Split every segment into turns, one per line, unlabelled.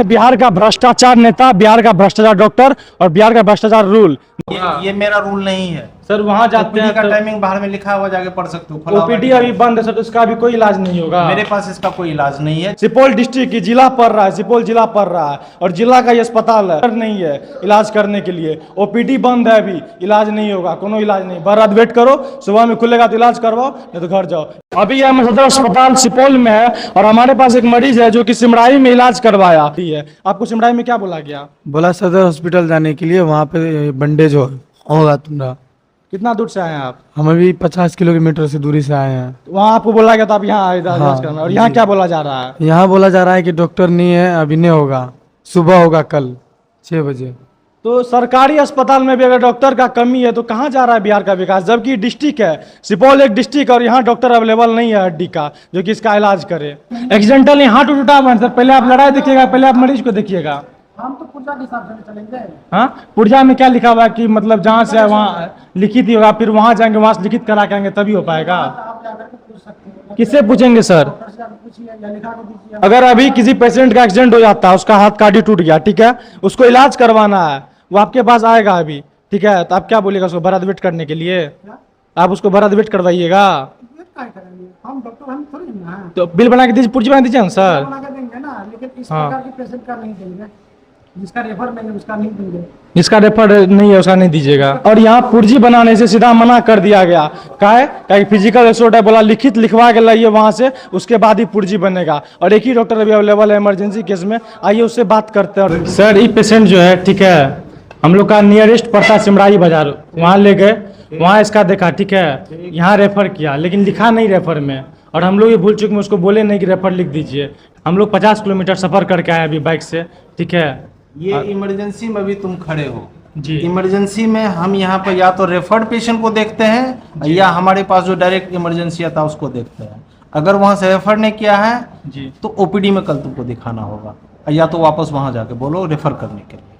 बिहार का भ्रष्टाचार नेता, बिहार का भ्रष्टाचार डॉक्टर और बिहार का भ्रष्टाचार रूल।
ये मेरा रूल नहीं है
सर वहाँ जाते हैं
का
तो
टाइमिंग बाहर में लिखा हुआ, जाके पढ़ सकते हो।
ओपीडी अभी बंद है सर, तो इसका भी कोई इलाज नहीं होगा।
मेरे पास इसका कोई इलाज नहीं है।
सुपौल डिस्ट्रिक्ट की जिला पड़ रहा है, सुपौल जिला पड़ रहा है और जिला का ये अस्पताल है, नहीं है इलाज करने के लिए। ओपीडी बंद है, अभी इलाज नहीं होगा, कोनो इलाज नहीं। बार रात वेट करो, सुबह में खुलेगा तो इलाज करवाओ, नहीं तो घर जाओ। अभी हम सदर अस्पताल सुपौल में है और हमारे पास एक मरीज है जो कि सिमराई में इलाज करवाया है। आपको सिमराई में क्या बोला गया?
बोला सदर हॉस्पिटल जाने के लिए, वहाँ पे बंडेज होगा तुम्हारा।
कितना दूर से आए हैं आप?
हम अभी 50 किलोमीटर से दूरी से आए हैं।
वहाँ आपको बोला गया था आप यहाँ इलाज
हाँ,
करना, और यहाँ क्या बोला जा रहा है?
यहाँ बोला जा रहा है कि डॉक्टर नहीं है, अभी नहीं होगा, सुबह होगा कल 6 बजे।
तो सरकारी अस्पताल में भी अगर डॉक्टर का कमी है तो कहाँ जा रहा है बिहार का विकास? जबकि डिस्ट्रिक्ट है सुपौल, एक डिस्ट्रिक्ट, और यहाँ डॉक्टर अवेलेबल नहीं है हड्डी का जो कि इसका इलाज करे। एक्सीडेंटली हाथ टूटा हुआ है सर, पहले आप लड़ाई देखिएगा, पहले आप मरीज को देखिएगा।
हम तो पुर्जा के हिसाब से चलेंगे।
हाँ, पुर्जा में क्या लिखा हुआ है कि मतलब जहाँ से है वहाँ लिखित ही होगा, फिर वहाँ जाएंगे, वहाँ से लिखित करा के आएंगे तभी हो पाएगा।
आप जाकर के पूछ सकते हैं,
किससे पूछेंगे सर?
डॉक्टर से जाकर पूछिए या लिखा के दीजिए।
अगर अभी किसी पेशेंट का एक्सीडेंट हो जाता है, उसका हाथ काटी टूट गया, ठीक है, उसको इलाज करवाना है, वो आपके पास आएगा अभी, ठीक है, तो आप क्या बोलेगा उसको भरत वेट करने के लिए? आप उसको भरत वेट करवाइएगा
वेट क्या करेंगे? हम डॉक्टर हम थोड़ी ना हैं।
तो बिल बना के दीजिए, पुर्जी बना दीजिए ना सर।
बना के देंगे ना, लेकिन इस
हाँ।
प्रकार के पेशेंट का नहीं देंगे। जिसका रेफर नहीं है उसका नहीं देंगे।
जिसका रेफर नहीं है उसका नहीं दीजिएगा। और यहाँ पुर्जी बनाने से सीधा मना कर दिया गया। क्या फिजिकल एक्सपोर्ट है, बोला लिखित लिखवा के लाइए वहाँ से, उसके बाद ही पुर्जी बनेगा। और एक ही डॉक्टर अभी अवेलेबल है इमरजेंसी केस में, आइए उससे बात करते हैं। सर ये पेशेंट जो है, ठीक है, हम लोग का नियरेस्ट पड़ता है सिमराई बाजार, वहाँ ले गए, वहाँ इसका देखा, ठीक है, यहाँ रेफर किया, लेकिन लिखा नहीं रेफर में, और हम लोग ये भूल चुके हैं, उसको बोले नहीं कि रेफर लिख दीजिए। हम लोग 50 किलोमीटर सफर करके आए अभी बाइक से, ठीक है।
ये इमरजेंसी में भी तुम खड़े हो
जी।
इमरजेंसी में हम यहाँ पर या तो रेफर्ड पेशेंट को देखते हैं या हमारे पास जो डायरेक्ट इमरजेंसी आता है उसको देखते हैं। अगर वहाँ से रेफर नहीं किया है
जी,
तो ओपीडी में कल तुमको दिखाना होगा, या तो वापस वहाँ जाके बोलो रेफर करने के लिए।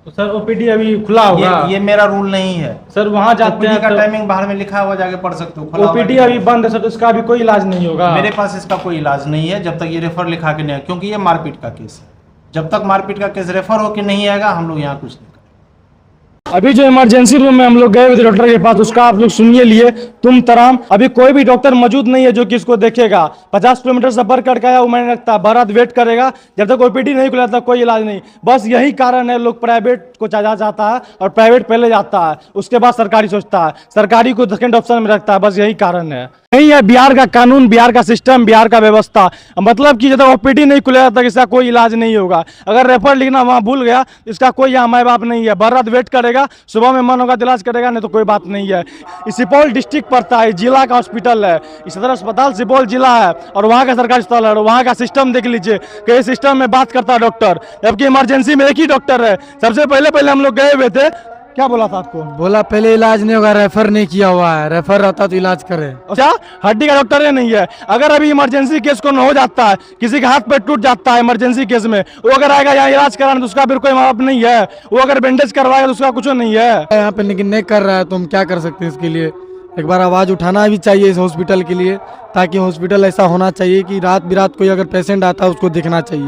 तो सर ओपीडी अभी खुला होगा?
ये मेरा रूल नहीं है
सर वहाँ जाते हैं
का
तो
टाइमिंग बाहर में लिखा हुआ, जाके पढ़ सकते हो।
ओपीडी अभी बंद है सर, तो इसका भी कोई इलाज नहीं होगा।
मेरे पास इसका कोई इलाज नहीं है जब तक ये रेफर लिखा के नहीं आए, क्योंकि ये मारपीट का केस है। जब तक मारपीट का केस रेफर होके नहीं आएगा हम लोग यहाँ कुछ नहीं करेंगे।
अभी जो इमरजेंसी रूम में हम लोग गए हुए थे डॉक्टर के पास, उसका आप लोग सुनिए लिए तुम तराम। अभी कोई भी डॉक्टर मौजूद नहीं है जो कि इसको देखेगा। 50 किलोमीटर सफर करके आया, वो मैंने रखता भरत वेट करेगा, जब तक ओपीडी नहीं खुला तक कोई इलाज नहीं। बस यही कारण है लोग प्राइवेट को जाता है, और प्राइवेट पहले जाता है, उसके बाद सरकारी सोचता है, सरकारी को सेकंड ऑप्शन में रखता है। बस यही कारण है। नहीं है बिहार का कानून, बिहार का सिस्टम, बिहार का व्यवस्था, मतलब कि जब तक ओपीडी नहीं खुलेगा तक इसका कोई इलाज नहीं होगा। अगर रेफर लिखना वहाँ भूल गया, इसका कोई यहाँ माँ बाप नहीं है। भर रात वेट करेगा, सुबह में मन होगा तो इलाज करेगा, नहीं तो कोई बात नहीं है। सुपौल डिस्ट्रिक्ट पड़ता है, जिला का हॉस्पिटल है, सदर अस्पताल सुपौल जिला है, और वहाँ का सरकारी अस्पताल है। वहाँ का सिस्टम देख लीजिए कि इस सिस्टम में बात करता है डॉक्टर, जबकि इमरजेंसी में एक ही डॉक्टर है। सबसे पहले हम लोग गए हुए थे, क्या बोला था आपको?
बोला पहले इलाज नहीं होगा, रेफर नहीं किया हुआ है, रेफर रहता तो इलाज करे।
अच्छा, हड्डी का डॉक्टर नहीं है। अगर अभी इमरजेंसी केस को हो जाता है, किसी का हाथ पैर टूट जाता है इमरजेंसी केस में, वो अगर आएगा यहाँ इलाज कराने तो उसका फिर कोई माँ बाप नहीं है। वो अगर बैंडेज करवाएगा तो उसका कुछ नहीं है
यहाँ पे, लेकिन नहीं कर रहा है तो हम क्या कर सकते हैं इसके लिए? एक बार आवाज़ उठाना भी चाहिए इस हॉस्पिटल के लिए, ताकि हॉस्पिटल ऐसा होना चाहिए कि रात बिरात कोई अगर पेशेंट आता है उसको देखना चाहिए।